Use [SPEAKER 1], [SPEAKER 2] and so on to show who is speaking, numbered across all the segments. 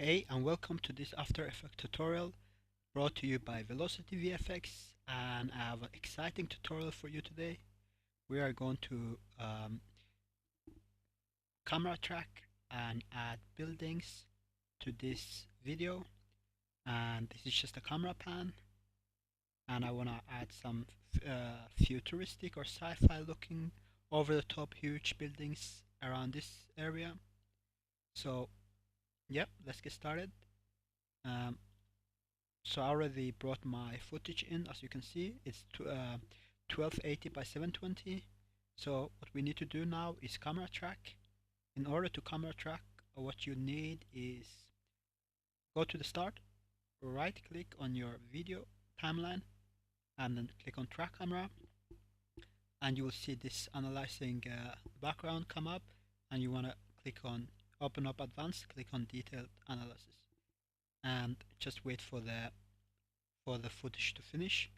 [SPEAKER 1] Hey, and welcome to this After Effects tutorial brought to you by Velocity VFX, and I have an exciting tutorial for you today. We are going to camera track and add buildings to this video, and this is just a camera pan, and I want to add some futuristic or sci-fi looking over the top huge buildings around this area. So yep, let's get started. Um, So I already brought my footage in. As you can see, it's 1280 by 720. So what we need to do now is camera track. In order to camera track, what you need is go to the start, right click on your video timeline, and then click on track camera, and you will see this analyzing background come up, and you want to click on open up advanced, click on detailed analysis, and just wait for the footage to finish.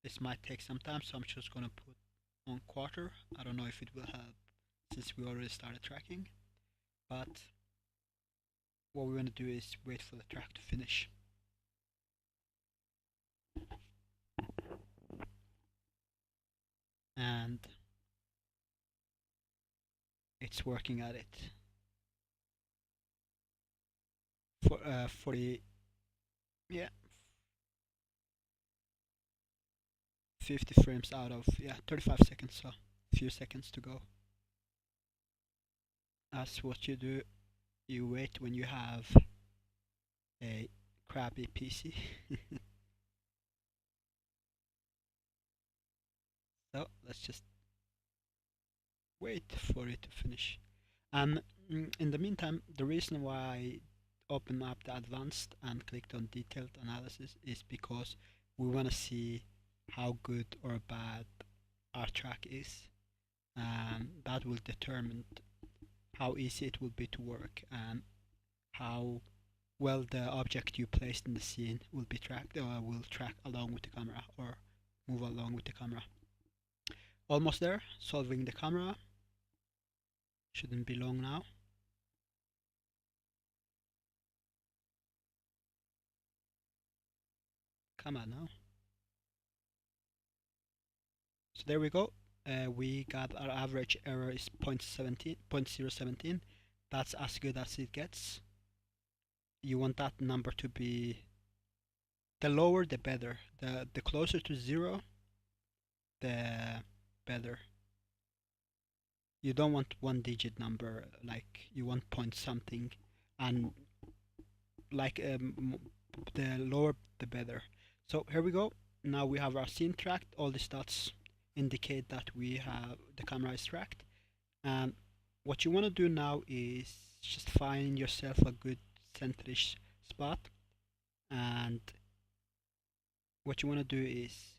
[SPEAKER 1] This might take some time, so I'm just gonna put on quarter. I don't know if it will help since we already started tracking, but what we're gonna do is wait for the track to finish. And it's working at it. For 40, yeah, 50 frames out of 35 seconds, so a few seconds to go. That's what you do. You wait when you have a crappy PC. So let's just wait for it to finish. And in the meantime, the reason why I opened up the advanced and clicked on detailed analysis is because we want to see how good or bad our track is, and that will determine how easy it will be to work and how well the object you placed in the scene will be tracked, or will track along with the camera or move along with the camera. Almost there, solving the camera. Shouldn't be long now. Come on now. So there we go. We got our average error is 0.017. That's as good as it gets. You want that number to be, the lower the better. The closer to zero, the better. You don't want one digit number, like you want point something, and like the lower the better. So here we go. Now we have our scene tracked. All these dots indicate that we have the camera is tracked, and what you want to do now is just find yourself a good centerish spot, and what you want to do is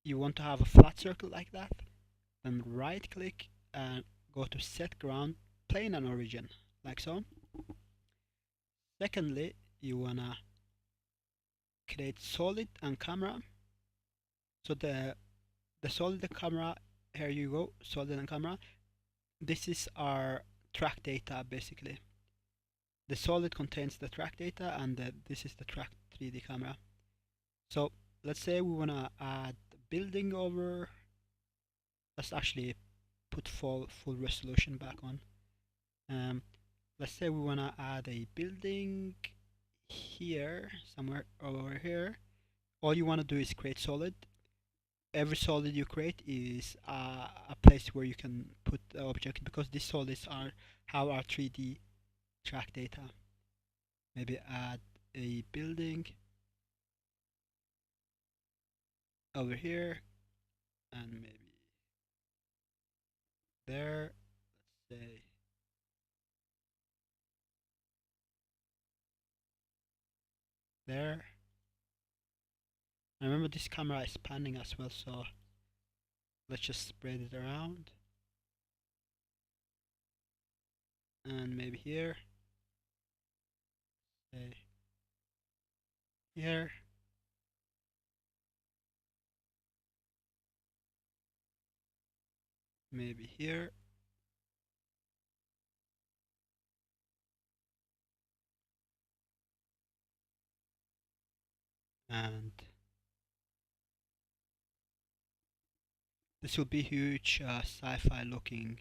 [SPEAKER 1] you want to have a flat circle like that, then right click and go to set ground plane and origin, like so. Secondly, you wanna create solid and camera. So the solid and camera, here you go, solid and camera. This is our track data basically. The solid contains the track data, and this is the track 3D camera. So let's say we wanna add building over. Let's actually put full resolution back on. Let's say we wanna add a building here, somewhere over here. All you wanna do is create solid. Every solid you create is a place where you can put the object, because these solids are how our 3D track data. Maybe add a building over here, and maybe there. Let's say there. Remember, this camera is panning as well, so let's just spread it around. And maybe here. Say here. Maybe here. and this will be huge sci-fi looking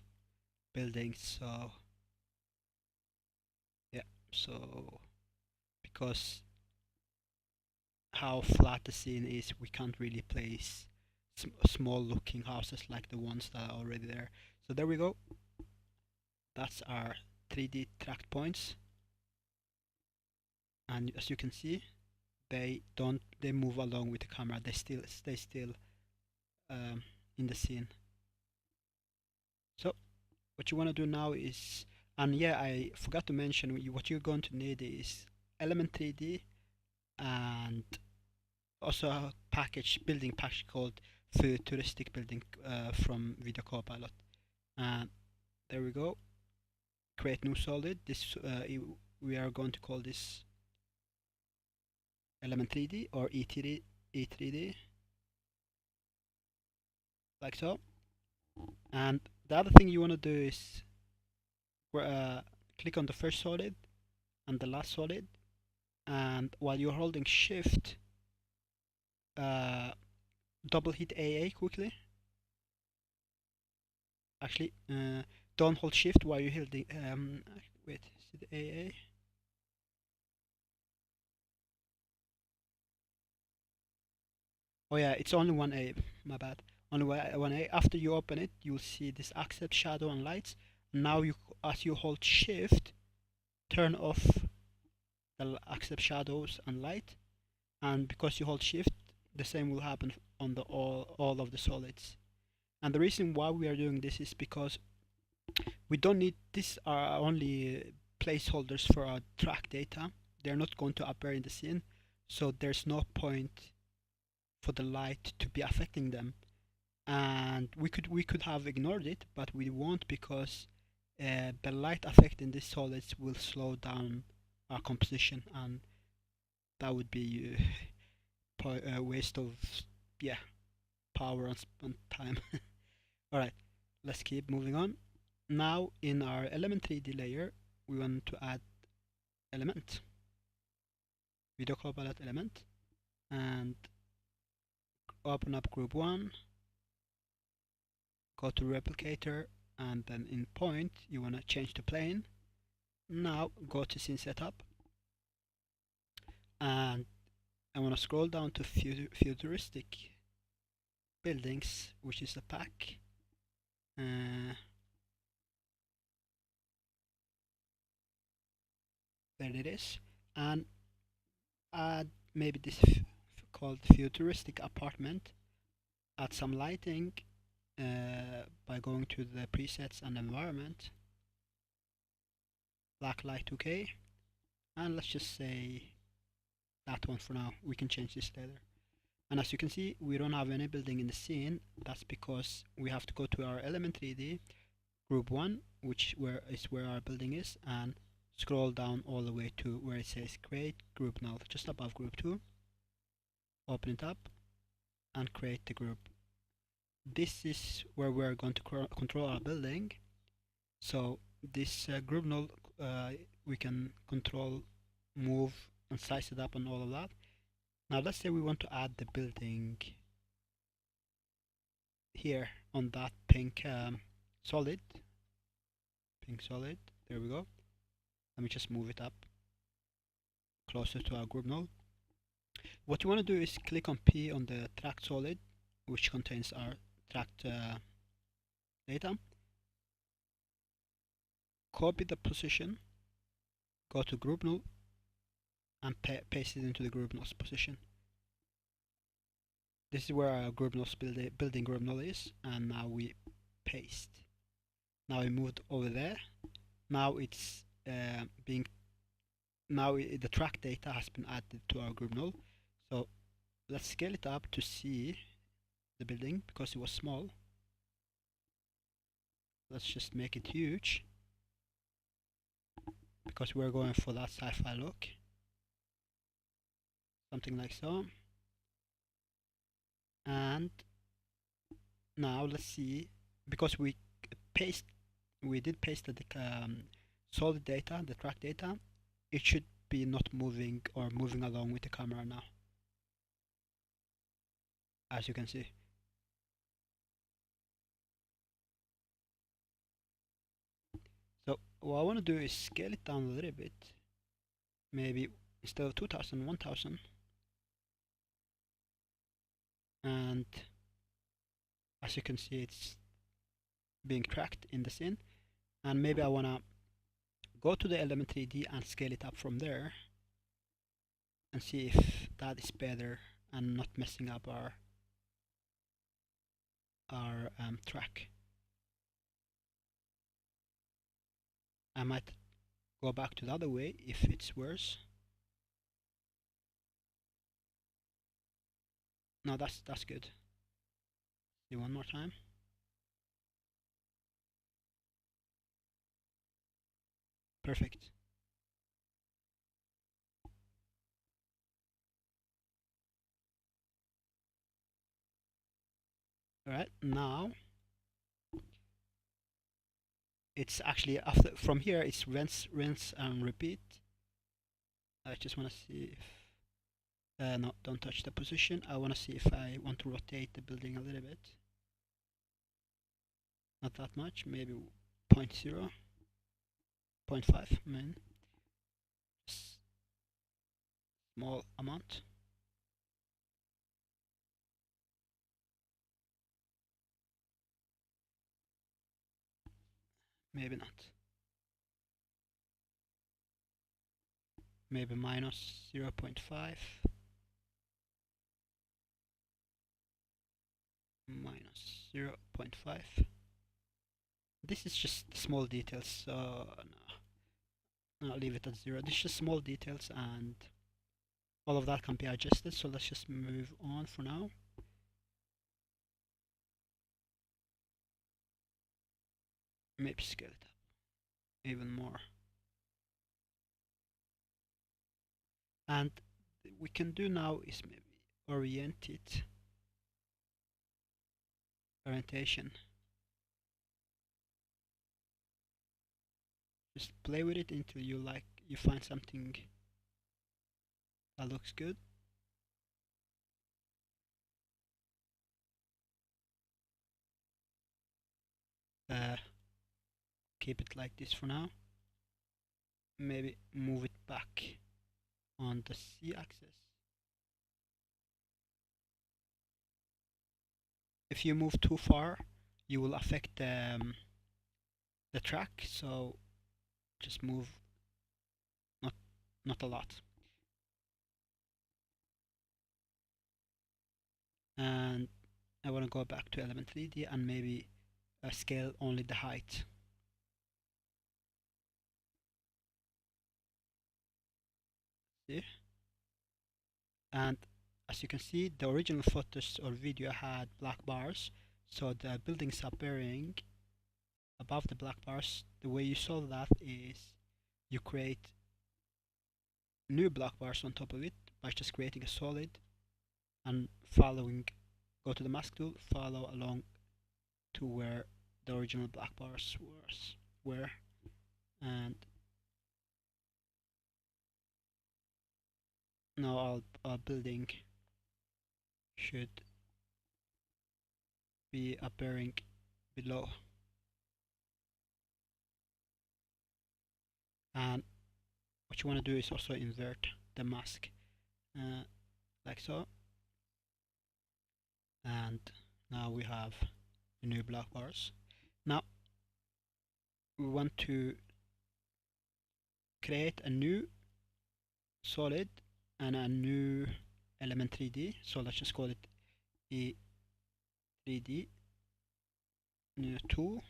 [SPEAKER 1] buildings. So yeah, so because how flat the scene is, we can't really place small looking houses like the ones that are already there. So there we go. That's our 3D tracked points, and as you can see, they move along with the camera. They stay still um, in the scene. So what you want to do now is, and yeah, I forgot to mention, what you're going to need is element 3D and also a building package called futuristic building from videocopilot. And there we go. Create new solid. We are going to call this element 3D or E3D, like so. And the other thing you want to do is uh, click on the first solid and the last solid, and while you're holding shift, uh, double hit AA quickly. Actually, don't hold shift while you're holding. Wait, is it AA? Oh yeah, it's only one A. My bad. Only one A. After you open it, you'll see this accept shadow and lights. Now as you hold shift, turn off the accept shadows and light, and because you hold shift, the same will happen on the all of the solids. And the reason why we are doing this is because we don't need, these are only placeholders for our track data. They're not going to appear in the scene, so there's no point for the light to be affecting them. And we could have ignored it, but we won't, because the light affecting these solids will slow down our composition, and that would be a waste of, yeah, power and time. Alright, let's keep moving on. Now in our element 3D layer, we want to add element, video copilot element, and open up group 1, go to replicator, and then in point you want to change to plane. Now go to scene setup, and I want to scroll down to futuristic buildings, which is a pack. There it is, and add maybe this called futuristic apartment. Add some lighting by going to the presets and environment, black light 2K, and let's just say that one for now. We can change this later. And as you can see, we don't have any building in the scene. That's because we have to go to our element 3D group 1, which is where our building is, and scroll down all the way to where it says create group null, just above group 2. Open it up and create the group. This is where we're going to control our building. So this group null, we can control, move, and size it up and all of that. Now let's say we want to add the building here on that pink solid. Pink solid, there we go. Let me just move it up closer to our group node. What you want to do is click on P on the tracked solid, which contains our tracked data. Copy the position, go to group null, and paste it into the group null's position. This is where our group null's building group null is, and now we paste. Now we moved over there. Now it's being, now the track data has been added to our group null. So let's scale it up to see the building, because it was small. Let's just make it huge, because we're going for that sci-fi look. Something like so. And now let's see, because we did paste the solid data, the track data, it should be not moving or moving along with the camera now. as you can see. So what I want to do is scale it down a little bit. Maybe instead of 2000, 1000. And as you can see, it's being tracked in the scene. And maybe I want to go to the element 3D and scale it up from there and see if that is better and not messing up our track. I might go back to the other way if it's worse. No, that's good. See one more time. Perfect. Alright, now it's actually after from here it's rinse and repeat. I just want to see if no, don't touch the position. I want to see if I want to rotate the building a little bit. Not that much, maybe 0.0, 0.5, I mean, small amount. Maybe not. Maybe minus 0.5. Minus 0.5. This is just small details, so no, I'll leave it at 0. This is just small details and all of that can be adjusted, so let's just move on for now. Maybe scale it up even more. And we can do now is maybe orientation. Just play with it until you find something that looks good. Keep it like this for now. Maybe move it back on the z-axis. If you move too far, you will affect the track, so just move not a lot. And I want to go back to element 3D and maybe scale only the height. See? And as you can see, the original photos or video had black bars, so the buildings are appearing above the black bars. The way you solve that is you create new black bars on top of it by just creating a solid and go to the mask tool, follow along to where the original black bars were, and now our building should be appearing below. And what you want to do is also invert the mask like so, and now we have the new black bars. Now we want to create a new solid and a new element 3D, so let's just call it E3D new tool,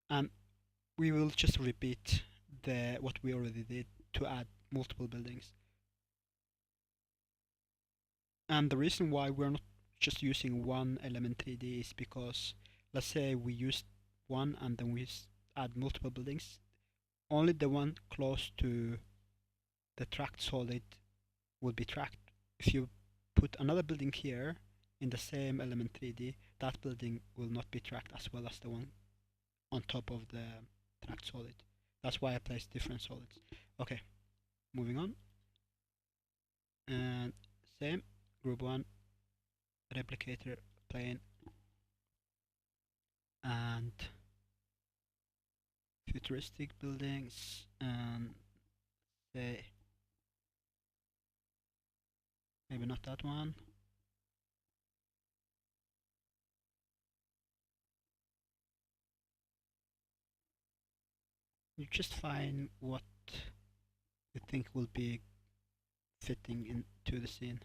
[SPEAKER 1] and we will just repeat what we already did to add multiple buildings. And the reason why we're not just using one element 3D is because let's say we used one and then we add multiple buildings, only the one close to the tracked solid will be tracked. If you put another building here in the same element 3D, that building will not be tracked as well as the one on top of the tracked solid. That's why I placed different solids. Okay, moving on. And same, group 1, replicator plane and futuristic buildings, and say maybe not that one. You just find what you think will be fitting into the scene.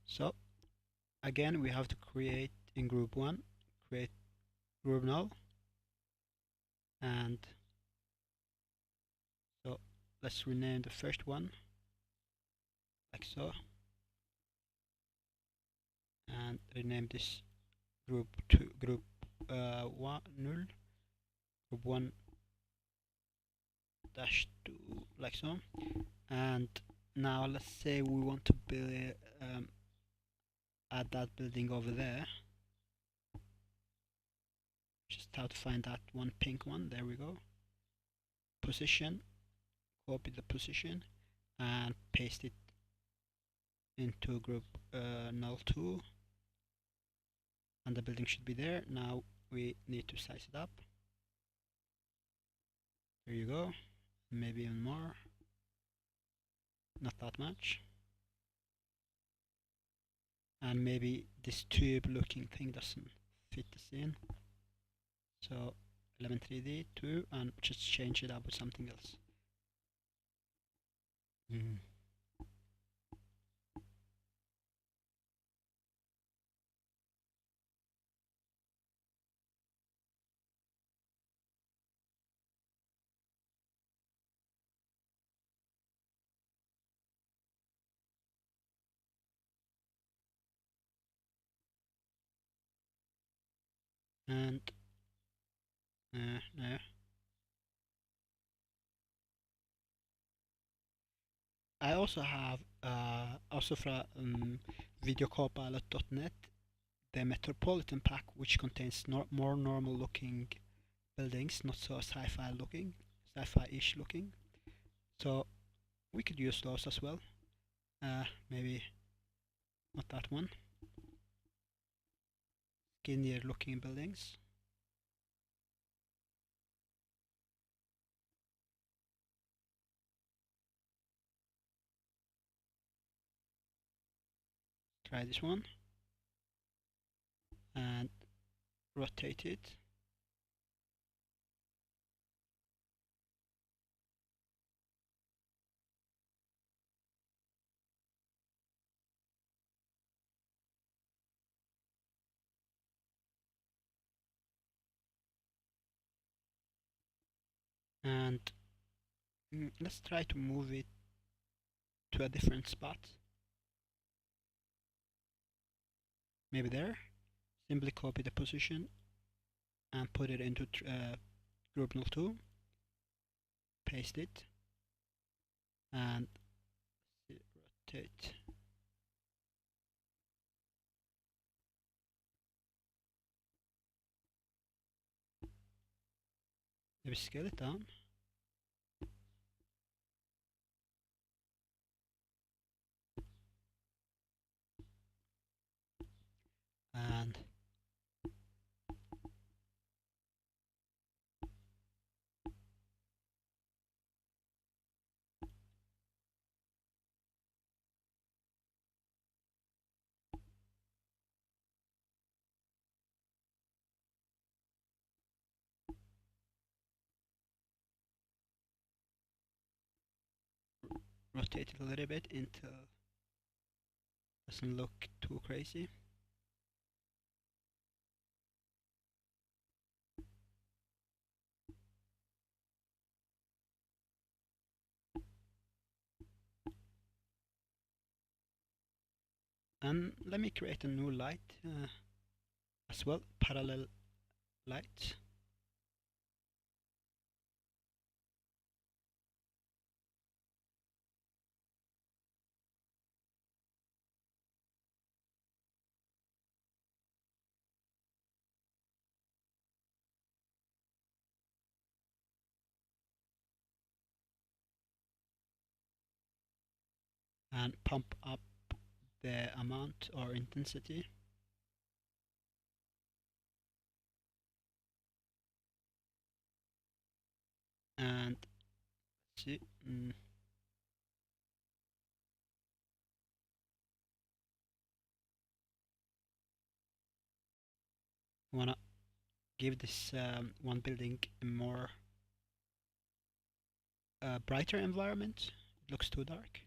[SPEAKER 1] So again, we have to create in group 1, create group null, and so let's rename the first one like so, and rename this group 2, group 1 null, group 1 dash 2 like so. And now let's say we want to build add that building over there. Just have to find that one pink one. There we go. Position, copy the position and paste it into group null 2, and the building should be there. Now we need to size it up. There you go. Maybe even more. Not that much. And maybe this tube looking thing doesn't fit the scene. So element 3D 2 and just change it up with something else. And no. I also have also from videocopilot.net the Metropolitan pack, which contains more normal looking buildings, not so sci-fi looking, sci-fi-ish looking. So we could use those as well. Maybe not that one. Skinnier looking buildings. Try this one and rotate it. And let's try to move it to a different spot. Maybe there. Simply copy the position and put it into group null 2. Paste it and rotate. Maybe scale it down. And rotate it a little bit until it doesn't look too crazy. And let me create a new light as well, parallel light. and pump up the amount or intensity. And let's see, wanna give this one building a more brighter environment. It looks too dark.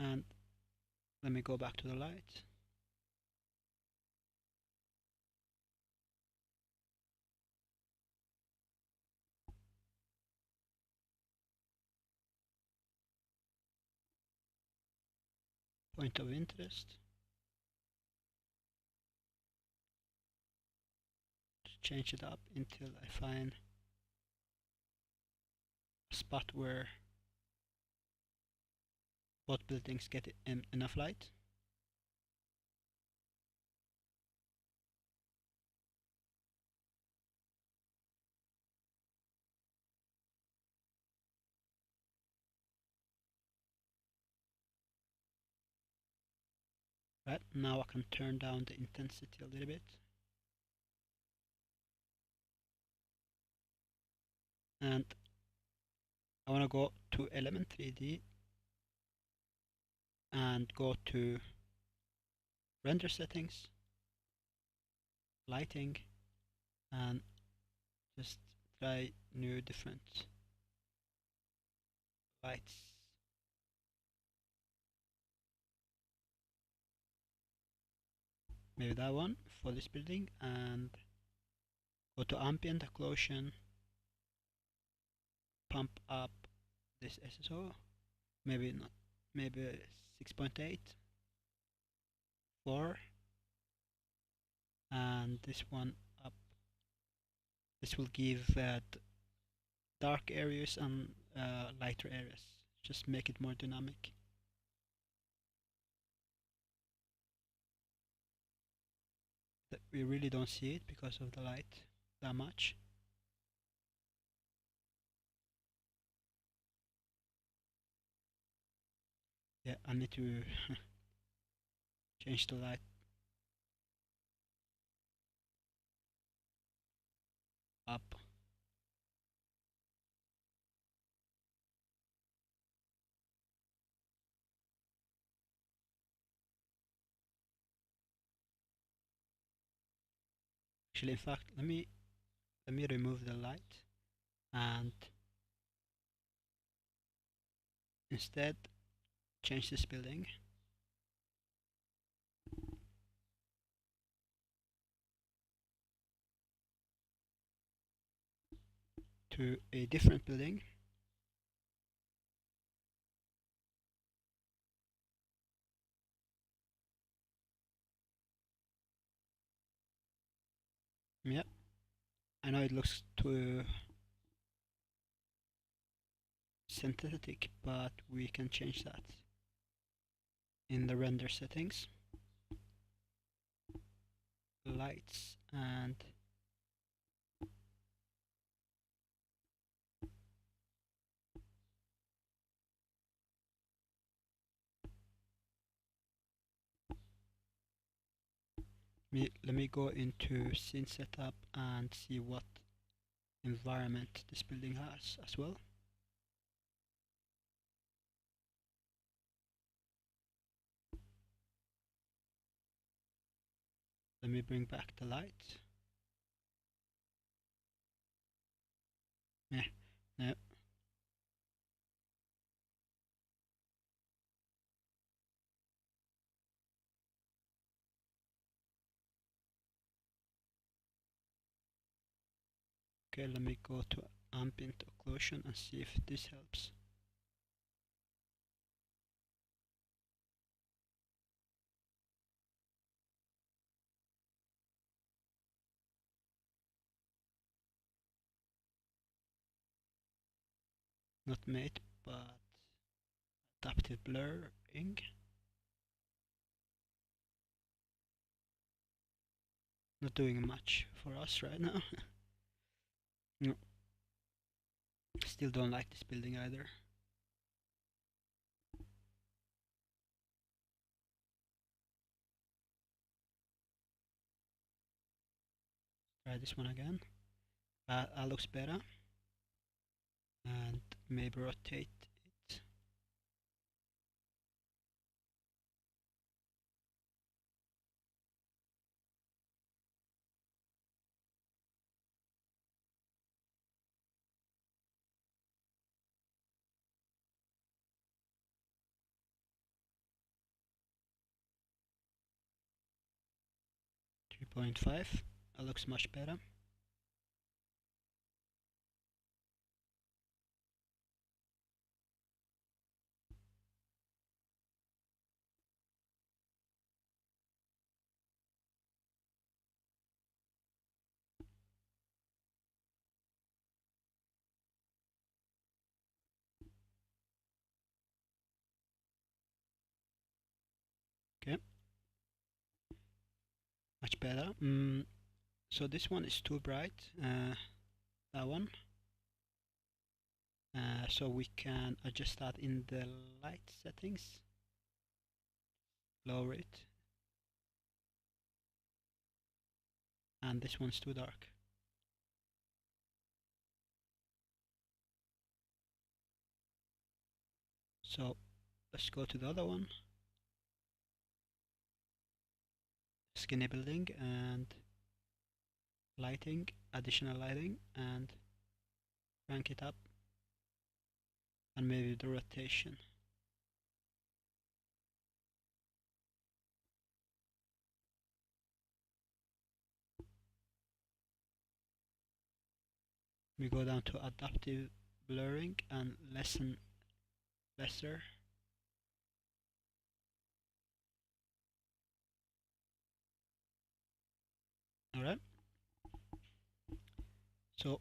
[SPEAKER 1] And let me go back to the light. Point of interest. Change it up until I find a spot where both buildings get enough light. Right, now I can turn down the intensity a little bit. And I want to go to element 3D and go to render settings, lighting, and just try new different lights. Maybe that one for this building, and go to ambient occlusion, pump up this SSO, maybe not, maybe 6.8, 4, and this one up. This will give dark areas and lighter areas, just make it more dynamic. We really don't see it because of the light that much. Yeah, I need to change the light up. Actually, in fact, let me remove the light and instead change this building to a different building. Yeah, I know it looks too synthetic, but we can change that in the render settings, lights, and let me go into scene setup and see what environment this building has as well. Let me bring back the light. Yeah, no. Okay, let me go to ambient occlusion and see if this helps. Not mate, but adaptive blurring. Not doing much for us right now. No. Still don't like this building either. Try this one again. That looks better. And maybe rotate it. Three 3.5. That looks much better. Okay, much better. So this one is too bright. That one. So we can adjust that in the light settings. Lower it. And this one's too dark. So let's go to the other one. Skinny building and lighting, additional lighting, and crank it up. And maybe the rotation. We go down to adaptive blurring and lessen lesser. Alright. So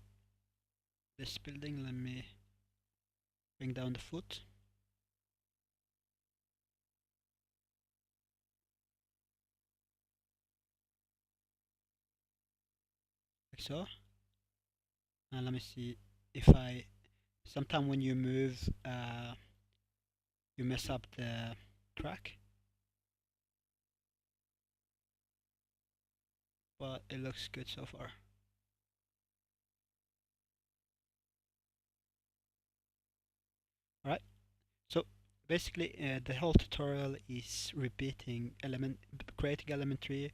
[SPEAKER 1] this building, let me bring down the foot. Like so. And let me see if I sometimes when you move you mess up the track, but it looks good so far. Alright, so basically the whole tutorial is repeating creating elementary,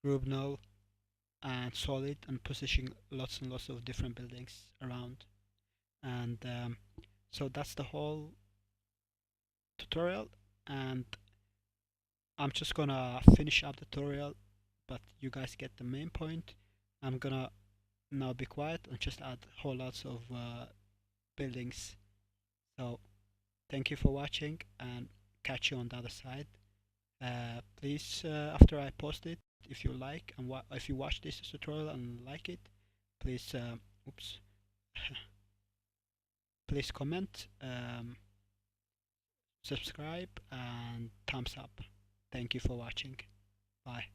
[SPEAKER 1] group null, and solid, and positioning lots and lots of different buildings around. And so that's the whole tutorial, and I'm just gonna finish up the tutorial, but you guys get the main point. I'm gonna now be quiet and just add whole lots of buildings. So thank you for watching, and catch you on the other side. Please, after I post it, if you like and if you watch this tutorial and like it, please, oops, please comment, subscribe, and thumbs up. Thank you for watching. Bye.